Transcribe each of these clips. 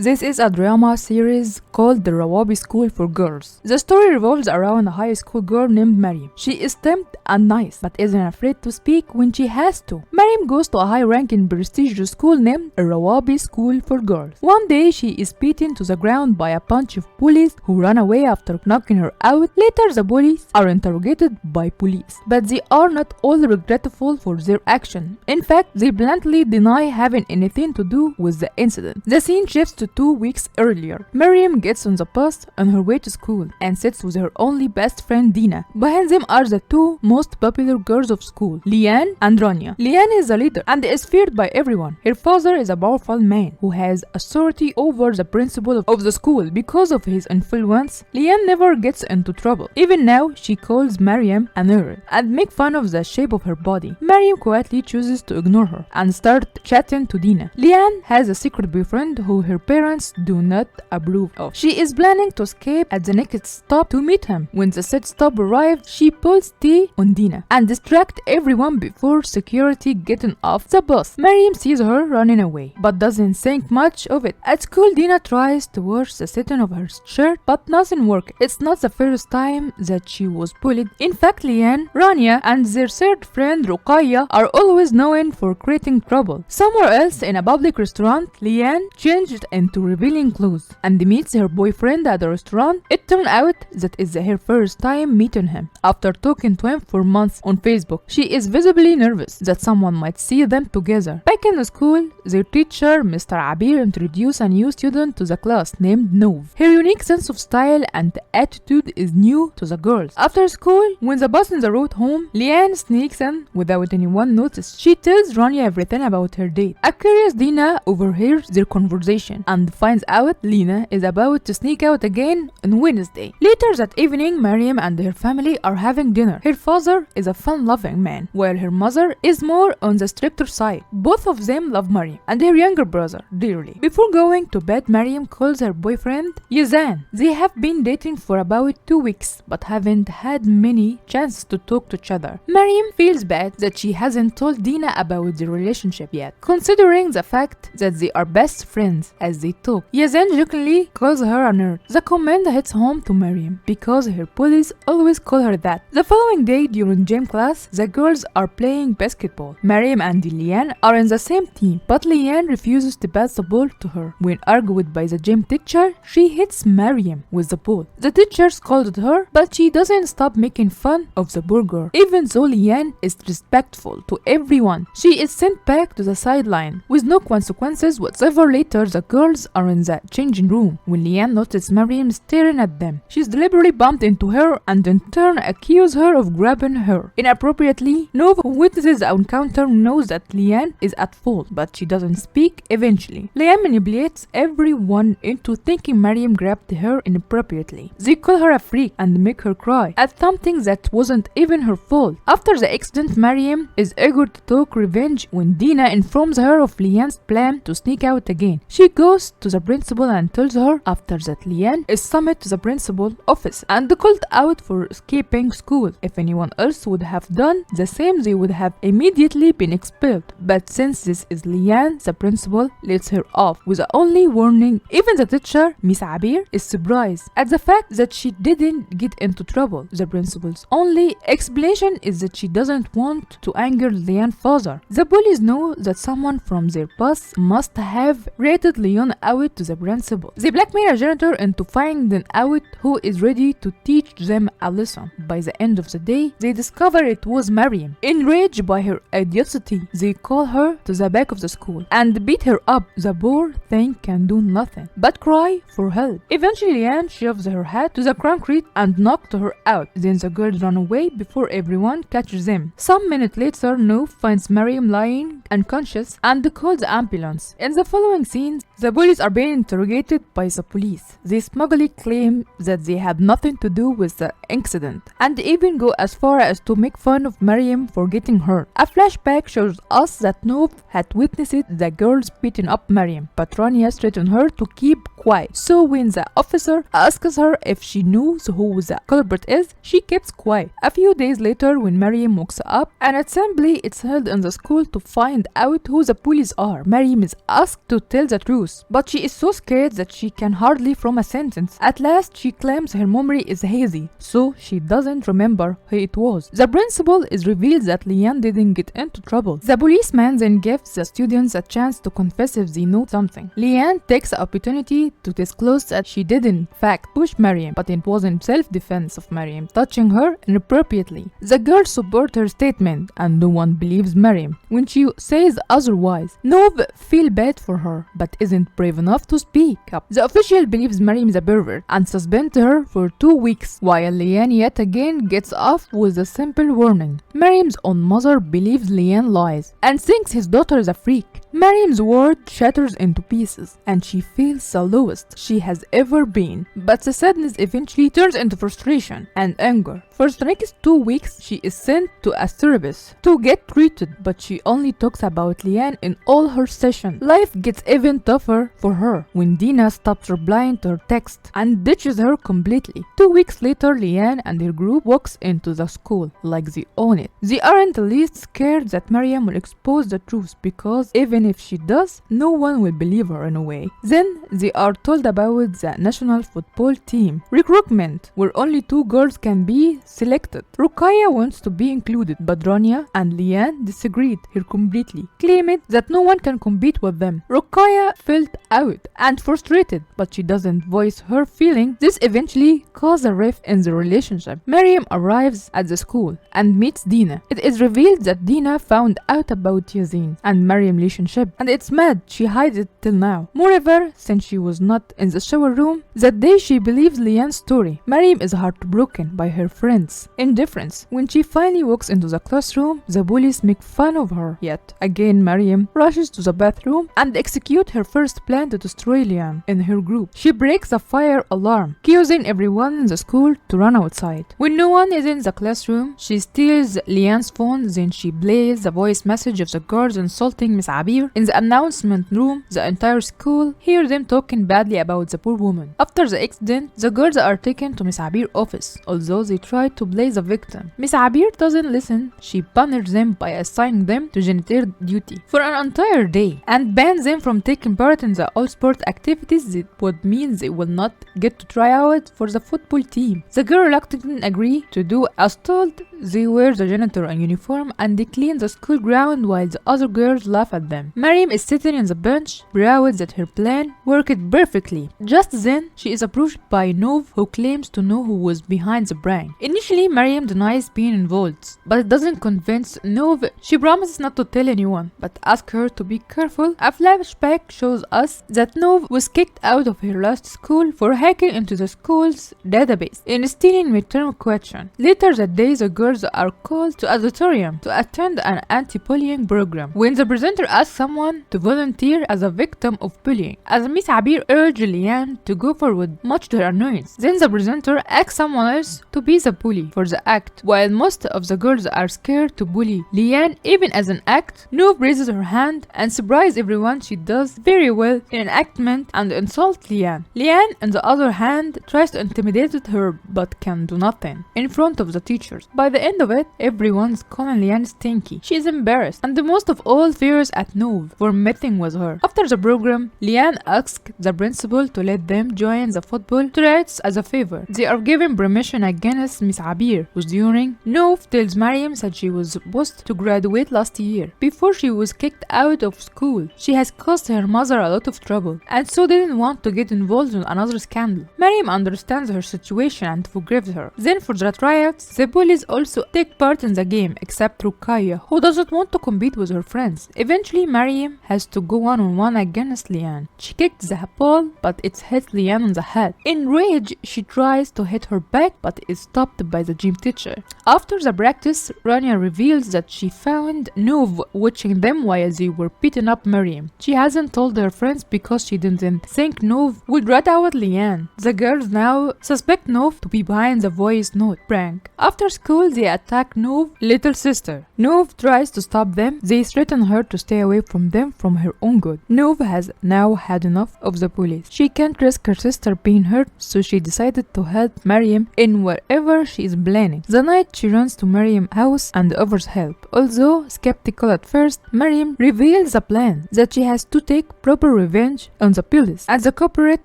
This is a drama series called The Rawabi School for Girls. The story revolves around a high school girl named Mariam. She is timid and nice, but isn't afraid to speak when she has to. Mariam goes to a high-ranking prestigious school named Rawabi School for Girls. One day, she is beaten to the ground by a bunch of bullies who run away after knocking her out. Later, the bullies are interrogated by police, but they are not all regretful for their action. In fact, they bluntly deny having anything to do with the incident. The scene shifts to 2 weeks earlier. Mariam gets on the bus on her way to school and sits with her only best friend Dina. Behind them are the two most popular girls of school, Liane and Rania. Liane is the leader and is feared by everyone. Her father is a powerful man who has authority over the principal of the school because of his influence. Liane never gets into trouble. Even now, she calls Mariam a nerd and make fun of the shape of her body. Mariam quietly chooses to ignore her and start chatting to Dina. Liane has a secret boyfriend who her parents do not approve of. She is planning to escape at the next stop to meet him. When the set stop arrives, she pulls tea on Dina and distracts everyone before security getting off the bus. Mariam sees her running away, but doesn't think much of it. At school, Dina tries to wash the satin of her shirt, but nothing works. It's not the first time that she was bullied. In fact, Liane, Rania, and their third friend Ruqayya are always known for creating trouble. Somewhere else, in a public restaurant, Liane changed into revealing clothes and meets her boyfriend at the restaurant. It turned out that it's her first time meeting him. After talking to him for months on Facebook, she is visibly nervous that someone might see them together. Back in the school, their teacher, Mr. Abir, introduced a new student to the class named Nov. Her unique sense of style and attitude is new to the girls. After school, when the bus on the road home, Liane sneaks in without anyone notice. She tells Rania everything about her date. A curious Dina overhears their conversation and finds out Lina is about to sneak out again on Wednesday. Later that evening, Mariam and her family are having dinner. Her father is a fun-loving man, while her mother is more on the stricter side. Both of them love Mariam and her younger brother dearly. Before going to bed, Mariam calls her boyfriend Yazan. They have been dating for about 2 weeks, but haven't had many chances to talk to each other. Mariam feels bad that she hasn't told Dina about the relationship yet, considering the fact that they are best friends as they talk. Yazan jokingly calls her a nerd. The comment hits home to Mariam because her bullies always call her that. The following day during gym class, the girls are playing basketball. Mariam and Liane are in the same team, but Liane refuses to pass the ball to her. When argued by the gym teacher, she hits Mariam with the ball. The teacher scolded her, but she doesn't stop making fun of the poor girl. Even though Liane is respectful to everyone, she is sent back to the sideline with no consequences whatsoever. Later, the girls are in the changing room when Liane notices Mariam staring at them. She's deliberately bumped into her and in turn accuses her of grabbing her inappropriately. Nova, who witnesses the encounter, knows that Liane is at fault, but she doesn't speak. Eventually, Liane manipulates everyone into thinking Mariam grabbed her inappropriately. They call her a freak and make her cry at something that wasn't even her fault. After the accident, Mariam is eager to talk revenge when Dina informs her of Liane's plan to sneak out again. She goes to the principal and tells her after that Liane is summoned to the principal office and called out for escaping school. If anyone else would have done the same, they would have immediately been expelled. But since this is Liane, the principal lets her off with the only warning. Even the teacher, Miss Abir, is surprised at the fact that she didn't get into trouble. The principal's only explanation is that she doesn't want to anger Liane's father. The bullies know that someone from their bus must have rated Liane out to the principal. They blackmail a janitor into finding out who is ready to teach them a lesson. By the end of the day, they discover it was Mariam. Enraged by her idiocy, they call her to the back of the school and beat her up. The poor thing can do nothing but cry for help. Eventually, Liane shoves her head to the concrete and knocks her out. Then the girls run away before everyone catches them. Some minutes later, Nov finds Mariam lying unconscious and calls the ambulance. In the following scenes, the bullies are being interrogated by the police. They smugly claim that they had nothing to do with the incident and even go as far as to make fun of Mariam for getting hurt. A flashback shows us that Nov had witnessed the girls beating up Mariam, but Rania threatened her to keep quiet. So when the officer asks her if she knows who the culprit is, she keeps quiet. A few days later, when Mariam wakes up, an assembly is held in the school to find out who the police are. Mariam is asked to tell the truth, but she is so scared that she can hardly form a sentence. At last, she claims her memory is hazy, so she doesn't remember who it was. The principal is revealed that Leanne didn't get into trouble. The policeman then gives the students a chance to confess if they know something. Leanne takes the opportunity to disclose that she did in fact push Mariam, but it was in self-defense of Mariam touching her inappropriately. The girls support her statement and no one believes Mariam when she says otherwise. Nov feels bad for her but isn't brave enough to speak up. The official believes Mariam is a pervert and suspends her for 2 weeks, while Leanne yet again gets off with a simple warning. Mariam's own mother believes Leanne lies and thinks his daughter is a freak. Mariam's world shatters into pieces and she feels the lowest she has ever been. But the sadness eventually turns into frustration and anger. For the next 2 weeks, she is sent to a therapist to get treated, but she only talks about Leanne in all her sessions. Life gets even tougher for her when Dina stops replying to her text and ditches her completely. 2 weeks later, Leanne and her group walks into the school like they own it. They aren't the least scared that Mariam will expose the truth because even if she does, no one will believe her in a way. Then they are told about the national football team recruitment, where only 2 girls can be selected. Ruqayya wants to be included, but Rania and Leanne disagreed her completely, claiming that no one can compete with them. Ruqayya felt out and frustrated, but she doesn't voice her feeling. This eventually causes a rift in the relationship. Mariam arrives at the school and meets Dina. It is revealed that Dina found out about Yazin and Mariam's relationship, and it's mad she hides it till now. Moreover, since she was not in the shower room that day, she believes Leanne's story. Mariam is heartbroken by her friends' indifference. When she finally walks into the classroom, the bullies make fun of her. Yet again, Mariam rushes to the bathroom and executes her first plan to destroy Leanne in her group. She breaks the fire alarm, causing everyone in the school to run outside. When no one is in the classroom, she steals Leanne's phone, then she plays the voice message of the girls insulting Miss Abir. In the announcement room, the entire school hears them talking badly about the poor woman. After the accident, the girls are taken to Miss Abir's office, although they try to play the victim. Miss Abir doesn't listen. She punishes them by assigning them to janitor duty for an entire day and bans them from taking part in the all sport activities. That would mean they will not get to try out for the football team. The girls reluctantly agree to do as told. They wear the janitor uniform and they clean the school ground while the other girls laugh at them. Mariam is sitting on the bench, proud that her plan worked perfectly. Just then, she is approached by Nov, who claims to know who was behind the prank. Initially, Mariam denies being involved, but it doesn't convince Nov. She promises not to tell anyone, but asks her to be careful. A flashback shows us that Nov was kicked out of her last school for hacking into the school's database and stealing midterm questions. Later that day, the girls are called to auditorium to attend an anti-bullying program. When the presenter asks someone to volunteer as a victim of bullying, as Miss Abir urged Leanne to go forward, much to her annoyance. Then the presenter asks someone else to be the bully for the act. While most of the girls are scared to bully Leanne even as an act, Nov raises her hand and surprises everyone. She does very well in enactment and insults Leanne. Leanne, on the other hand, tries to intimidate her but can do nothing in front of the teachers. By the end of it, everyone's calling Leanne stinky. She is embarrassed and the most of all fears at Nov for meeting with her. After the program, Leanne asks the principal to let them join the football tryouts as a favor. They are given permission against Miss Abir, who's during. Nov tells Mariam that she was supposed to graduate last year before she was kicked out of school. She has caused her mother a lot of trouble and so didn't want to get involved in another scandal. Mariam understands her situation and forgives her. Then for the tryouts, the bullies also take part in the game except Ruqayya, who doesn't want to compete with her friends. Eventually, Mariam has to go one-on-one against Leanne. She kicked the ball, but it hits Leanne on the head. In rage, she tries to hit her back, but is stopped by the gym teacher. After the practice, Rania reveals that she found Nov watching them while they were beating up Miriam. She hasn't told her friends because she didn't think Nov would rat out Leanne. The girls now suspect Nov to be behind the voice note prank. After school, they attack Nov's little sister. Nov tries to stop them. They threaten her to stay away from them from her own good. Nov has now had enough of the police. She can't risk her sister being hurt, so she decided to help Miriam in whatever she is planning. The night she runs to Miriam's house and offers help. Although skeptical at first, Miriam reveals a plan that she has to take proper revenge on the police and the corporate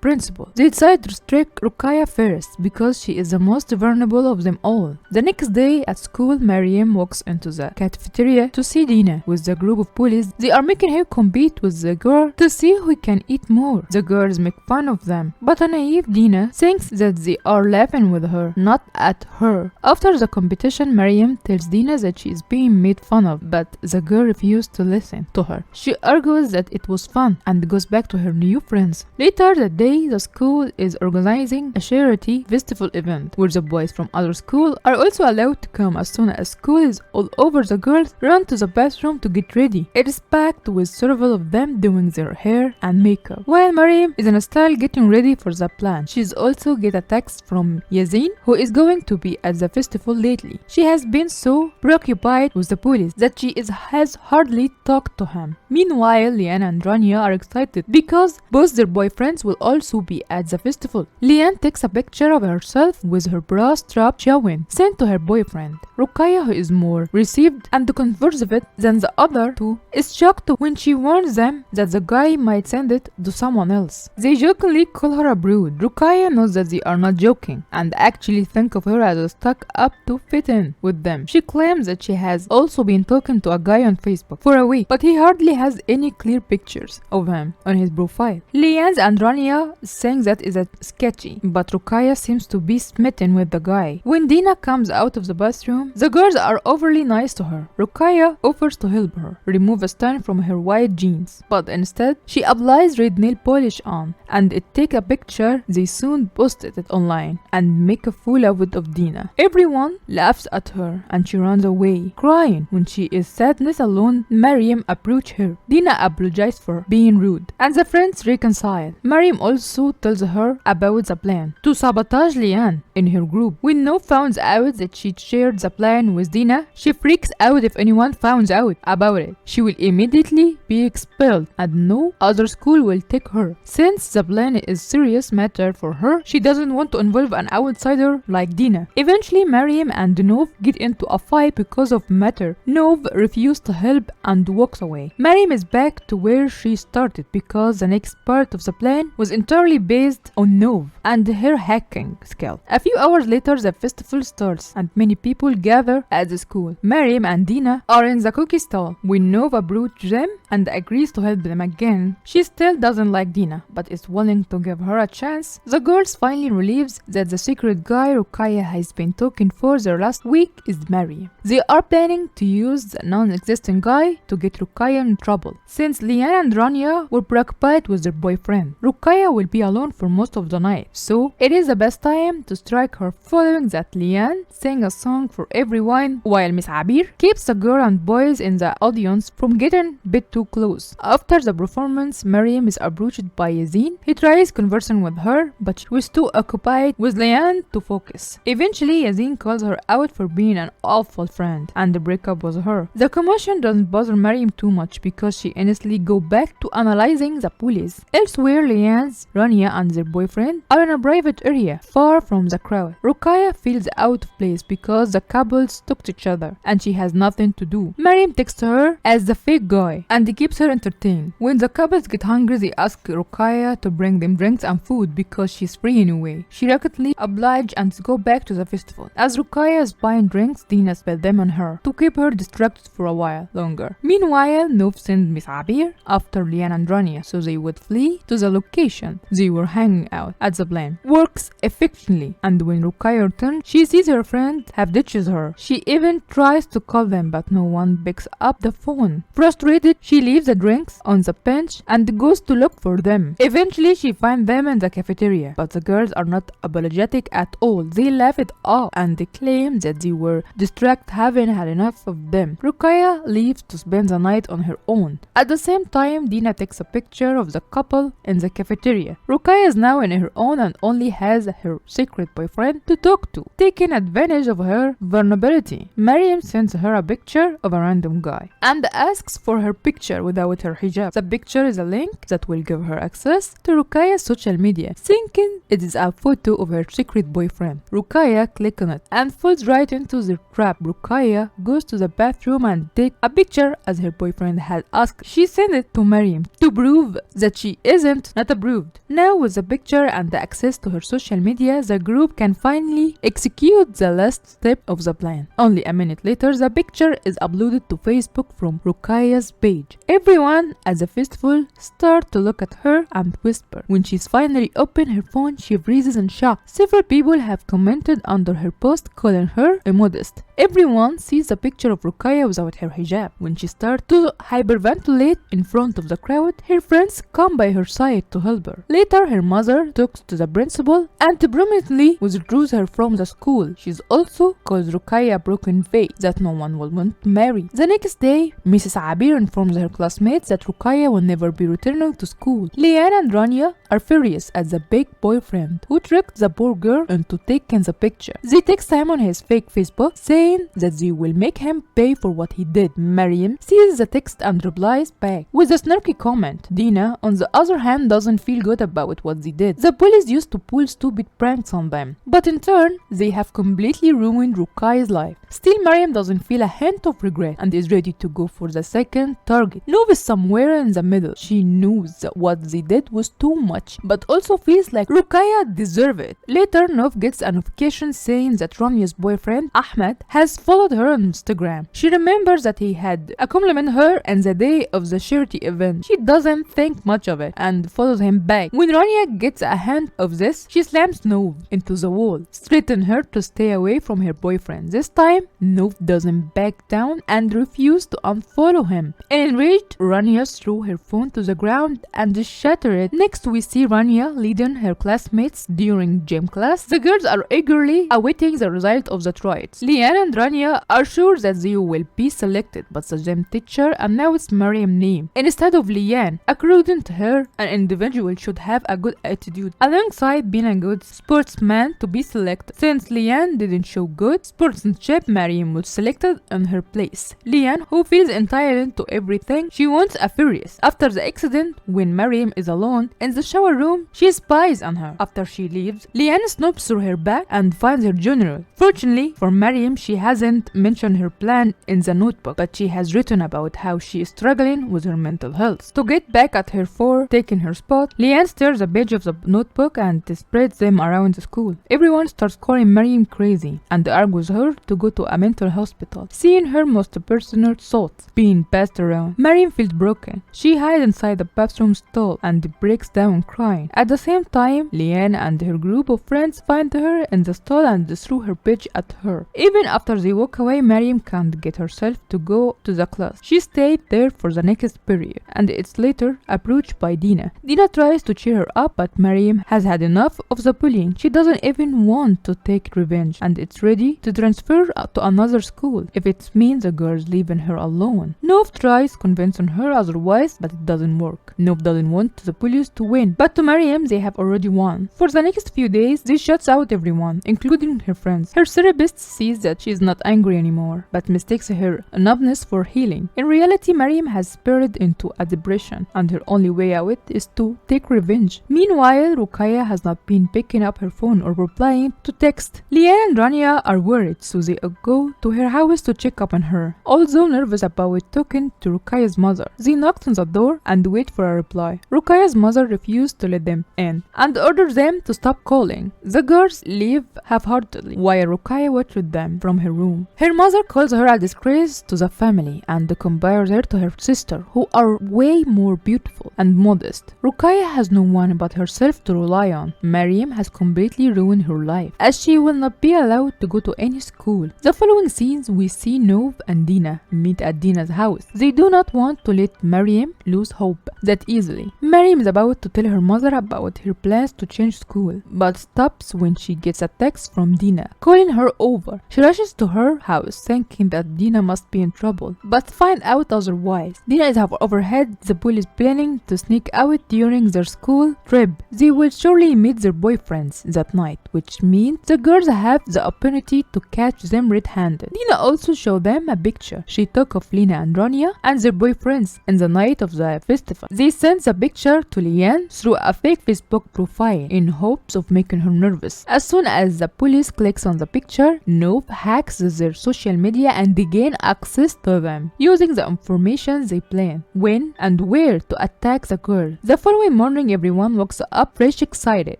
principal. They decide to strike Ruqayya first because she is the most vulnerable of them all. The next day at school, Miriam walks into the cafeteria to see Dina with the group of bullies. They are making her compete with the girl to see who can eat more. The girls make fun of them, but a naive Dina thinks that they are laughing with her, not at her. After the competition, Miriam tells Dina that she is being made fun of, but the girl refused to listen to her. She argues that it was fun and goes back to her new friends. Later that day, the school is organizing a charity festival event where the boys from other schools are also allowed to come. As soon as school is all over, the girls run to the bathroom to get ready. It is packed with several of them doing their hair and makeup, while Miriam is in a style getting ready for the plan. She's also get a text from Yazin, who is going to be at the festival lately. She has been so preoccupied with the police that she has hardly talked to him. Meanwhile, Leanne and Rania are excited because both their boyfriends will also be at the festival. Leanne takes a picture of herself with her bra strap showing, sent to her boyfriend. Ruqayya, who is more received and conservative than the other two, is shocked when she warns them that the guy might send it to someone else. They jokingly call her a brood. Ruqayya knows that they are not joking and actually think of her as a stuck up to fit in with them. She claims that she has also been talking to a guy on Facebook for a week, but he hardly has any clear pictures of him on his profile. Leanne and Rania saying that is sketchy, but Ruqayya seems to be smitten with the guy. When Dina comes out of the bathroom, the girls are overly nice to her. Ruqayya offers to help her remove a stain from her white jeans, but instead she applies red nail polish on and it take a picture. They soon posted it online and make a fool of it of Dina. Everyone laughs at her and she runs away, crying. When she is sadness alone, Miriam approaches her. Dina apologizes for being rude and the friends reconcile. Miriam also tells her about the plan to sabotage Leanne in her group. When Nov finds out that she shared the plan with Dina, she freaks out. If anyone finds out about it, she will immediately be expelled and no other school will take her. Since the plan is serious matter for her, she doesn't want to involve an outsider like Dina. Eventually, Miriam and Nov get into a fight because of matter. Nov refused to help and walks away. Miriam is back to where she started because the next part of the plan was entirely based on Nov and her hacking skill. A few hours later, the festival starts and many people gather at the school. Miriam and Dina are in the cookie stall when Nov approaches them and agrees to help them again. She still doesn't like Dina, but is willing to give her a chance. The girls finally realize that the secret guy Ruqayya has been talking for the last week is Miriam. They are planning to use the non-existent guy to get Ruqayya in trouble. Since Leanne and Rania were preoccupied with their boyfriend, Ruqayya will be alone for most of the night, so it is the best time to strike her. Following that, Leanne sang a song for everyone while Miss Abir keeps the girl and boys in the audience from getting a bit too close. After the performance, Miriam is approached by Yazin. He tries conversing with her, but she was too occupied with Leanne to focus. Eventually, Yazin calls her out for being an awful friend and the breakup with her. The commotion doesn't bother Miriam too much because she honestly go back to analyzing the police. Elsewhere, Leanne, Rania and their boyfriend are in a private area far from the crowd. Ruqayya feels out of place because the couple stuck to each other and she has nothing to do. Miriam texts her as the fake guy and keeps her entertained. When the couples get hungry, they ask Ruqayya to bring them drinks and food because she's free anyway. She reluctantly obliges and go back to the festival. As Ruqayya is buying drinks, Dina spills them on her to keep her distracted for a while longer. Meanwhile, Nov sends Miss Abir after Leanne and Rania so they would flee to the location they were hanging out at. The plan works effectively and and when Ruqayya returns, she sees her friend have ditched her. She even tries to call them, but no one picks up the phone. Frustrated, she leaves the drinks on the bench and goes to look for them. Eventually, she finds them in the cafeteria, but the girls are not apologetic at all. They laugh it off and they claim that they were distracted, having had enough of them. Ruqayya leaves to spend the night on her own. At the same time, Dina takes a picture of the couple in the cafeteria. Ruqayya is now on her own and only has her secret boyfriend to talk to, taking advantage of her vulnerability. Mariam sends her a picture of a random guy and asks for her picture without her hijab. The picture is a link that will give her access to Ruqayya's social media, thinking it is a photo of her secret boyfriend. Ruqayya clicks on it and falls right into the trap. Ruqayya goes to the bathroom and takes a picture as her boyfriend had asked. She sent it to Mariam to prove that she isn't not approved. Now with the picture and the access to her social media, the group can finally execute the last step of the plan. Only a minute later, the picture is uploaded to Facebook from Ruqayya's page. Everyone at the festival start to look at her and whisper. When she's finally opened her phone, she freezes in shock. Several people have commented under her post calling her immodest. Everyone sees the picture of Ruqayya without her hijab. When she starts to hyperventilate in front of the crowd, her friends come by her side to help her. Later, her mother talks to the principal and prominently withdraws her from the school. She's also calls Ruqayya a broken vase that no one will want to marry. The next day, Mrs. Abir informs her classmates that Ruqayya will never be returning to school. Lian and Rania are furious at the big boyfriend who tricked the poor girl into taking the picture. They text him on his fake Facebook saying that they will make him pay for what he did. Mariam sees the text and replies back with a snarky comment. Dina, on the other hand, doesn't feel good about what they did. The police used to pull stupid pranks on them, but in turn, they have completely ruined Ruqayya's life. Still, Mariam doesn't feel a hint of regret and is ready to go for the second target. Nov is somewhere in the middle. She knows that what they did was too much, but also feels like Ruqayya deserved it. Later, Nov gets a notification saying that Rania's boyfriend, Ahmed, has followed her on Instagram. She remembers that he had complimented her on the day of the charity event. She doesn't think much of it and follows him back. When Rania gets a hint of this, she slams Nov into the wall, threatening her to stay away from her boyfriend. This time, Nov doesn't back down and refuses to unfollow him. Enraged, Rania threw her phone to the ground and shattered it. Next, we see Rania leading her classmates during gym class. The girls are eagerly awaiting the result of the trials. Lian and Rania are sure that they will be selected, but the gym teacher announced Mariam's name instead of Lian. According to her, an individual should have a good attitude alongside being a good sportsman to be selected. Since Lian didn't show good sportsmanship, Mariam was selected in her place. Lian, who feels entitled to everything, she wants a furious. After the accident, when Mariam is alone in the shower room, she spies on her. After she leaves, Lian snoops through her bag and finds her journal. Fortunately for Mariam, she hasn't mentioned her plan in the notebook, but she has written about how she is struggling with her mental health. To get back at her for taking her spot, Lian tears a page of the notebook and spreads them around the school. Everyone starts calling Mariam crazy and argues her to go to a mental hospital. Seeing her most personal thoughts being passed around, Mariam feels broken. She hides inside the bathroom stall and breaks down crying. At the same time, Lian and her group of friends find her in the stall and throw her page at her. Even after they walk away, Mariam can't get herself to go to the class. She stayed there for the next period and it's later approached by Dina. Dina tries to cheer her up, but Mariam has had enough of the bullying. She doesn't even want to take revenge and it's ready to transfer to another school if it means the girls leaving her alone. Nov tries convincing her otherwise, but it doesn't work. Nov doesn't want the police to win, but to Mariam they have already won. For the next few days, she shuts out everyone, including her friends. Her therapist sees that she is not angry anymore, but mistakes her numbness for healing. In reality, Mariam has spiraled into a depression, and her only way out is to take revenge. Meanwhile, Ruqayya has not been picking up her phone or replying to text. Lian and Rania are worried, so they go to her house to check up on her. Although nervous about talking to Ruqayya's mother, they knocked on the door and wait for a reply. Ruqayya's mother refused to let them in and orders them to stop calling. The girls leave half-heartedly, while Ruqayya watched them from from her room. Her mother calls her a disgrace to the family and compares her to her sister, who are way more beautiful and modest. Ruqayya has no one but herself to rely on. Mariam has completely ruined her life, as she will not be allowed to go to any school. The following scenes we see Nov and Dina meet at Dina's house. They do not want to let Mariam lose hope that easily. Mariam is about to tell her mother about her plans to change school, but stops when she gets a text from Dina calling her over. She rushes to her house thinking that Dina must be in trouble, but find out otherwise. Dina is overheard the police planning to sneak out during their school trip. They will surely meet their boyfriends that night, which means the girls have the opportunity to catch them red-handed. Dina also showed them a picture she took of Lena and Rania and their boyfriends in the night of the festival. They sent the picture to Liane through a fake Facebook profile in hopes of making her nervous. As soon as the police clicks on the picture, Nov hacks their social media and they gain access to them, using the information they plan, when and where to attack the girl. The following morning, everyone wakes up fresh excited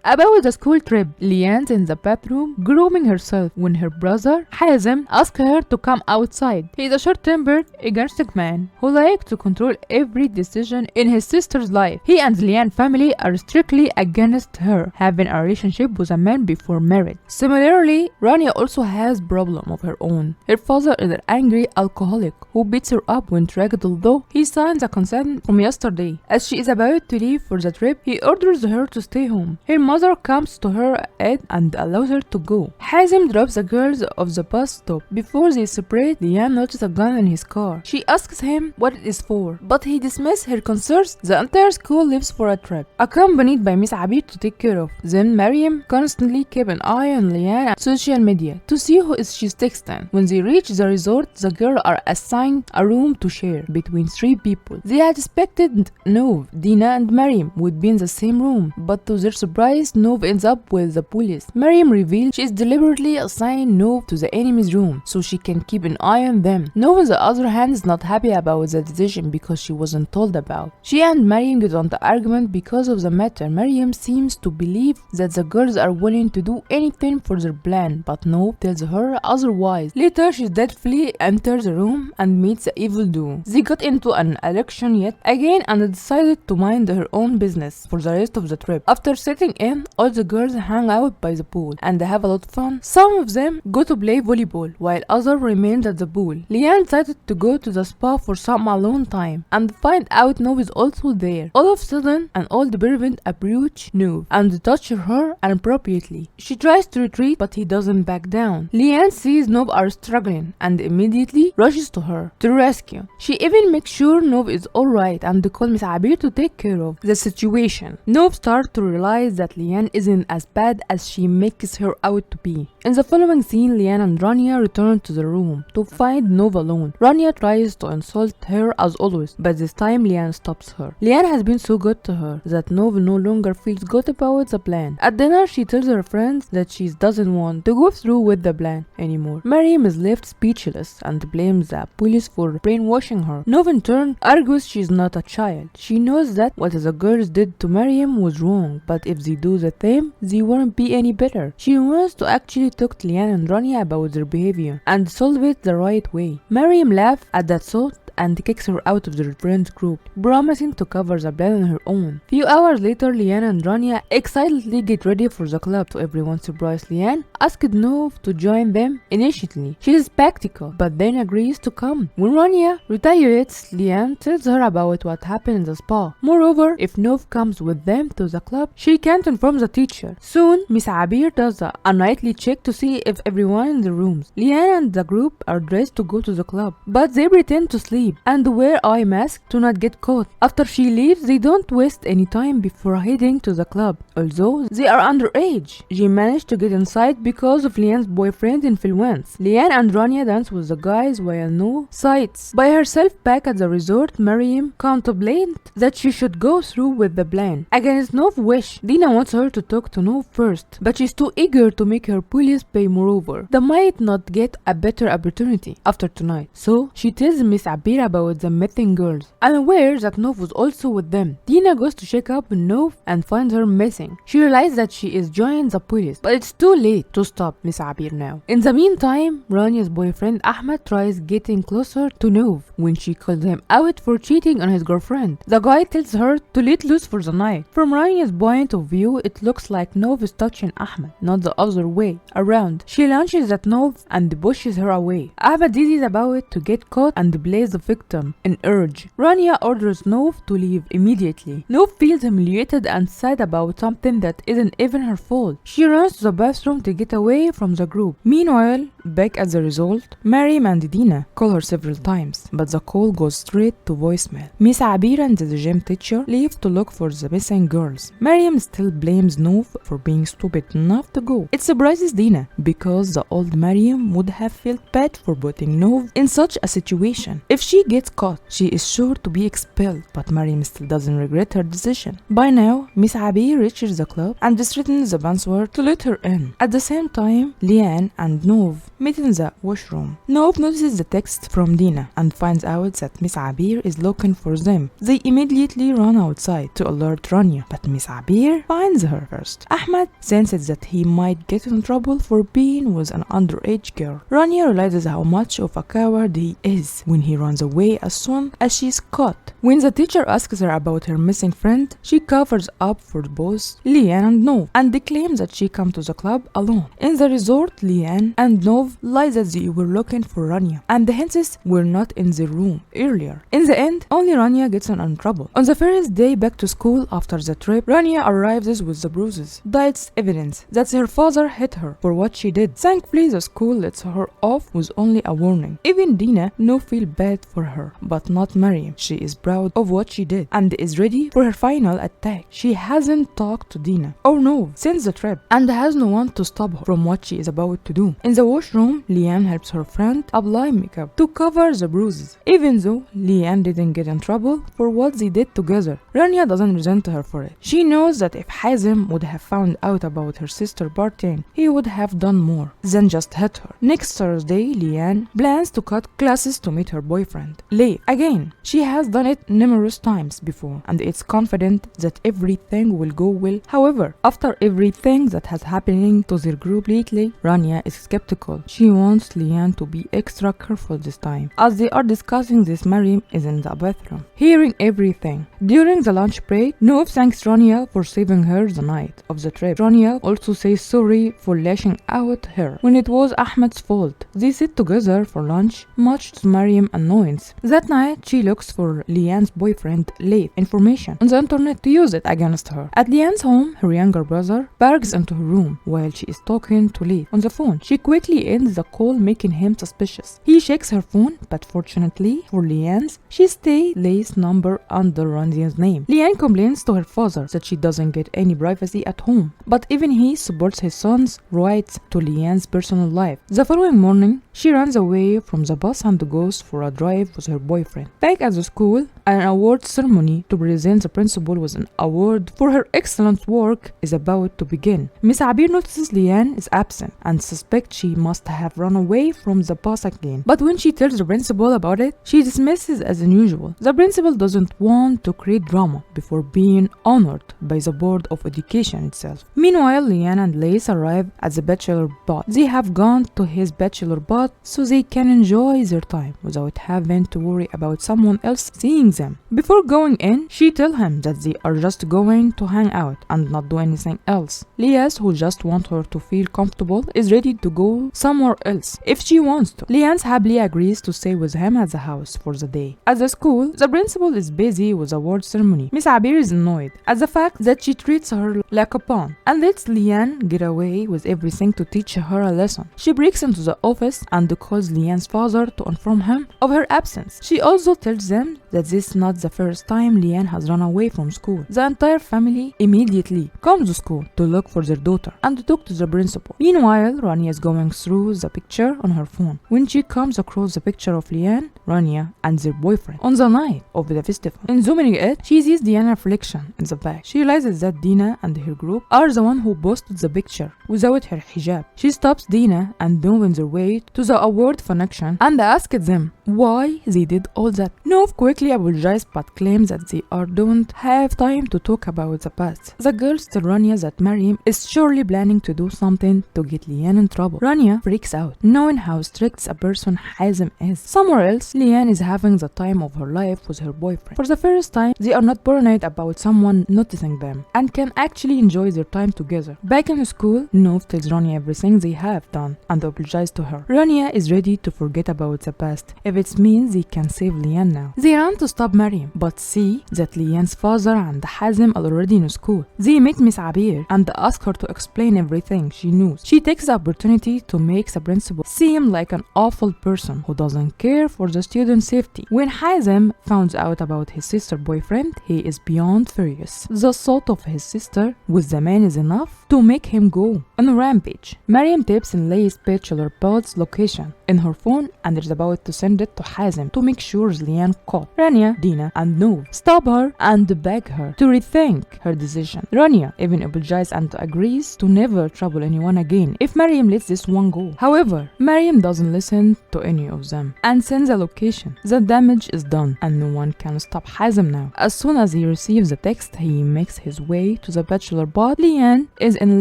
about the school trip. Liane's in the bathroom grooming herself when her brother Hazem asks her to come outside. He is a short-tempered, egoistic man who likes to control every decision in his sister's life. He and Liane family are strictly against her having a relationship with a man before marriage. Similarly, Rania also has problem of her own. Her father is an angry alcoholic who beats her up when dragged, although he signs a consent from yesterday. As she is about to leave for the trip, he orders her to stay home. Her mother comes to her aid and allows her to go. Hazem drops the girls off the bus stop. Before they separate, Liane notices a gun in his car. She asks him what it is for, but he dismisses her concerns. The entire school leaves for a trip, accompanied by Miss Abir to take care of. Then Mariam constantly kept an eye on Liane on social media to see who is she's texting. When they reach the resort, the girls are assigned a room to share between 3 people. They had expected Nov, Dina and Mariam would be in the same room, but to their surprise, Nov ends up with the police. Mariam reveals she is deliberately assigned Nov to the enemy's room so she can keep an eye on them. Nov, on the other hand, is not happy about the decision because she wasn't told about. She and Mariam get on the argument because of the matter. Mariam seems to believe that the girls are willing to do anything for their plan, but Nov tells her otherwise. Later, she deadfully enters the room and meets the evil duo. They got into an election yet again and decided to mind her own business for the rest of the trip. After sitting in, all the girls hang out by the pool and they have a lot of fun. Some of them go to play volleyball while others remain at the pool. Liane decided to go to the spa for some alone time and find out Nov is also there. All of a sudden, an old servant approaches Nov and touches her inappropriately. She tries to retreat, but he doesn't back down. Liane sees Nov are struggling and immediately rushes to her to rescue. She even makes sure Nov is alright and calls Miss Abir to take care of the situation. Nov starts to realize that Liane isn't as bad as she makes her out to be. In the following scene, Liane and Rania return to the room to find Nov alone. Rania tries to insult her as always, but this time Liane stops her. Liane has been so good to her that Nov no longer feels good about the plan. At dinner, she tells her friends that she doesn't want to go through with the plan anymore. Mariam is left speechless and blames the police for brainwashing her. Nov in turn argues she's not a child. She knows that what the girls did to Mariam was wrong, but if they do the same, they won't be any better. She wants to actually talk to Liane and Rania about their behavior and solve it the right way. Mariam laughs at that thought and kicks her out of their friends group, promising to cover the plan on her own. Few hours later, Liane and Rania excitedly get ready for the club. To everyone's surprise, Liane asked Nov to join them initially. She is skeptical, but then agrees to come. When Rania retaliates, Liane tells her about what happened in the spa. Moreover, if Nov comes with them to the club, she can't inform the teacher. Soon, Miss Abir does a nightly check to see if everyone in the rooms. Liane and the group are dressed to go to the club, but they pretend to sleep and wear eye masks to not get caught. After she leaves, they don't waste any time before heading to the club. Although they are underage, she managed to get inside because of Liane's boyfriend influence. Liane and Rania dance with the guys while Nov sits by herself back at the resort. Mariam contemplated that she should go through with the plan. Against Nov's wish, Dina wants her to talk to Nov first, but she's too eager to make her police pay. Moreover, they might not get a better opportunity after tonight. So she tells Miss Abir Abir about the missing girls, unaware that Nov was also with them. Dina goes to check up on Nov and finds her missing. She realizes that she is joining the police, but it's too late to stop Miss Abir now. In the meantime, Rania's boyfriend Ahmed tries getting closer to Nov when she calls him out for cheating on his girlfriend. The guy tells her to let loose for the night. From Rania's point of view, it looks like Nov is touching Ahmed, not the other way around. She launches at Nov and pushes her away. Ahmed is about to get caught and blames the victim in urge. Rania orders Nov to leave immediately. Nov feels humiliated and sad about something that isn't even her fault. She runs to the bathroom to get away from the group. Meanwhile, back at the resort, Mariam and Dina call her several times, but the call goes straight to voicemail. Miss Abir and the gym teacher leave to look for the missing girls. Mariam still blames Nov for being stupid enough to go. It surprises Dina because the old Mariam would have felt bad for putting Nov in such a situation. If she gets caught, she is sure to be expelled, but Mariam still doesn't regret her decision. By now, Miss Abir reaches the club and threatens the bouncer to let her in. At the same time, Liane and Nov meet in the washroom. Nov notices the text from Dina and finds out that Miss Abir is looking for them. They immediately run outside to alert Rania, but Miss Abir finds her first. Ahmed senses that he might get in trouble for being with an underage girl. Rania realizes how much of a coward he is when he runs away as soon as she's caught. When the teacher asks her about her missing friend, she covers up for both Liane and Nov and claims that she came to the club alone. In the resort, Liane and Nov lie that they were looking for Rania and the hints were not in the room earlier. In the end, only Rania gets in trouble. On the first day back to school after the trip, Rania arrives with the bruises. That's evidence that her father hit her for what she did. Thankfully, the school lets her off with only a warning. Even Dina no feel bad for her, but not Mariam. She is proud of what she did and is ready for her final attack. She hasn't talked to Dina or Nov since the trip and has no one to stop her from what she is about to do. In the washroom, Liane helps her friend apply makeup to cover the bruises. Even though Liane didn't get in trouble for what they did together, Rania doesn't resent her for it. She knows that if Hazem would have found out about her sister partying, he would have done more than just hit her. Next Thursday, Liane plans to cut classes to meet her boyfriend, Leif. Again, she has done it numerous times before and is confident that everything will go well. However, after everything that has happening to their group lately, Rania is skeptical. She wants Liane to be extra careful this time. As they are discussing this, Mariam is in the bathroom, hearing everything. During the lunch break, Nov thanks Rania for saving her the night of the trip. Rania also says sorry for lashing out her when it was Ahmed's fault. They sit together for lunch, much to Mariam's annoyance. That night, she looks for Liane's boyfriend, Leif, information on the internet to use it against her. At Liane's home, her younger brother barges into her room while she is talking to Leif on the phone. She quickly ends the call, making him suspicious. He checks her phone, but fortunately for Liane's, she stays Leif's number under Randian's name. Liane complains to her father that she doesn't get any privacy at home, but even he supports his son's rights to Liane's personal life. The following morning, she runs away from the bus and goes for a drive with her boyfriend. Back at the school, an award ceremony to present the principal with an award for her excellent work is about to begin. Miss Abir notices Liane is absent and suspects she must have run away from the bus again. But when she tells the principal about it, she dismisses as unusual. The principal doesn't want to create drama before being honored by the Board of Education itself. Meanwhile, Liane and Lace arrive at the bachelor pad. They have gone to his bachelor pad so they can enjoy their time without having to worry about someone else seeing them. Before going in, she tells him that they are just going to hang out and not do anything else. Lias, who just wants her to feel comfortable, is ready to go somewhere else if she wants to. Liane happily agrees to stay with him at the house for the day. At the school, the principal is busy with the award ceremony. Miss Abir is annoyed at the fact that she treats her like a pawn and lets Liane get away with everything to teach her a lesson. She breaks into the office and calls Liane's father to inform him of her absence. She also tells them that this is not the first time Liane has run away from school. The entire family immediately comes to school to look for their daughter and to talk to the principal. Meanwhile, Rania is going through the picture on her phone when she comes across the picture of Liane, Rania, and their boyfriend on the night of the festival. In zooming it, she sees Dina's reflection in the back. She realizes that Dina and her group are the one who posted the picture without her hijab. She stops Dina and moves their way to the award function and asks them why they did all that. Nov quickly apologized but claims that they don't have time to talk about the past. The girls tell Rania that Mariam is surely planning to do something to get Lian in trouble. Rania freaks out, knowing how strict a person Hazem is. Somewhere else, Lian is having the time of her life with her boyfriend. For the first time, they are not paranoid about someone noticing them and can actually enjoy their time together. Back in school, Nov tells Rania everything they have done and apologizes to her. Rania is ready to forget about the past if it means they can save Lian now. They run to stop Mariam, but see that Lian's father and Hazem are already in school. They meet Miss Abir and ask her to explain everything she knows. She takes the opportunity to make the principal seem like an awful person who doesn't care for the student's safety. When Hazem finds out about his sister's boyfriend, he is beyond furious. The thought of his sister with the man is enough to make him go on a rampage. Mariam tapes in Lay's bachelor pod's location in her phone and is about to send it to Hazem to make sure Lian caught. Rania, Dina, and Nov stop her and beg her to rethink her decision. Rania even apologizes and agrees to never trouble anyone again if Mariam lets this one go. However, Mariam doesn't listen to any of them and sends a location. The damage is done and no one can stop Hazem now. As soon as he receives the text, he makes his way to the bachelor pod. Lian is in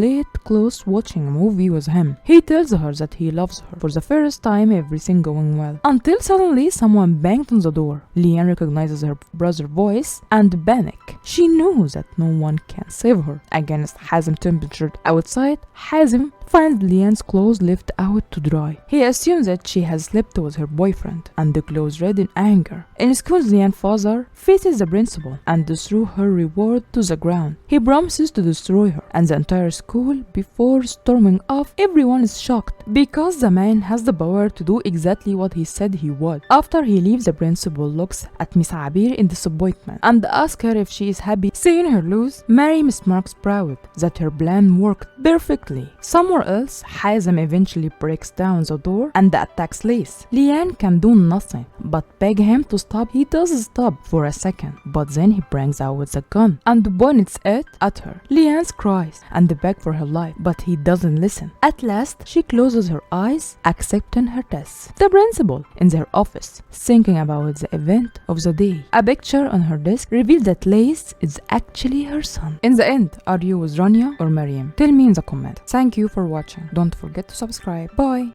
late close watching a movie with him. He tells her that he loves her. For the first time, everything going well. Until suddenly someone banged on the door. Lian recognizes her brother's voice and panic. She knows that no one can save her. Against Hazem's temperature outside, Hazem finds Lian's clothes left out to dry. He assumes that she has slept with her boyfriend and the clothes red in anger. In school, Lian's father faces the principal and threw her reward to the ground. He promises to destroy her and the entire school before storming off. Everyone is shocked because the man has the power to do exactly what he said he would. After he leaves, the principal looks at Miss Abir in disappointment and asks her if she is happy seeing her lose. Mariam smirks proud that her plan worked perfectly. Somewhere else, Hazem eventually breaks down the door and attacks Lace. Lian can do nothing but beg him to stop. He does stop for a second, but then he brings out the gun and points it at her. Lian cries and begs for her life, but he doesn't listen. At last, she closes her eyes, accepting her tests. The principal in their office, thinking about the event of the day. A picture on her desk reveals that Lace is actually her son. In the end, are you with Rania or Mariam? Tell me in the comment. Thank you for watching. Don't forget to subscribe. Bye.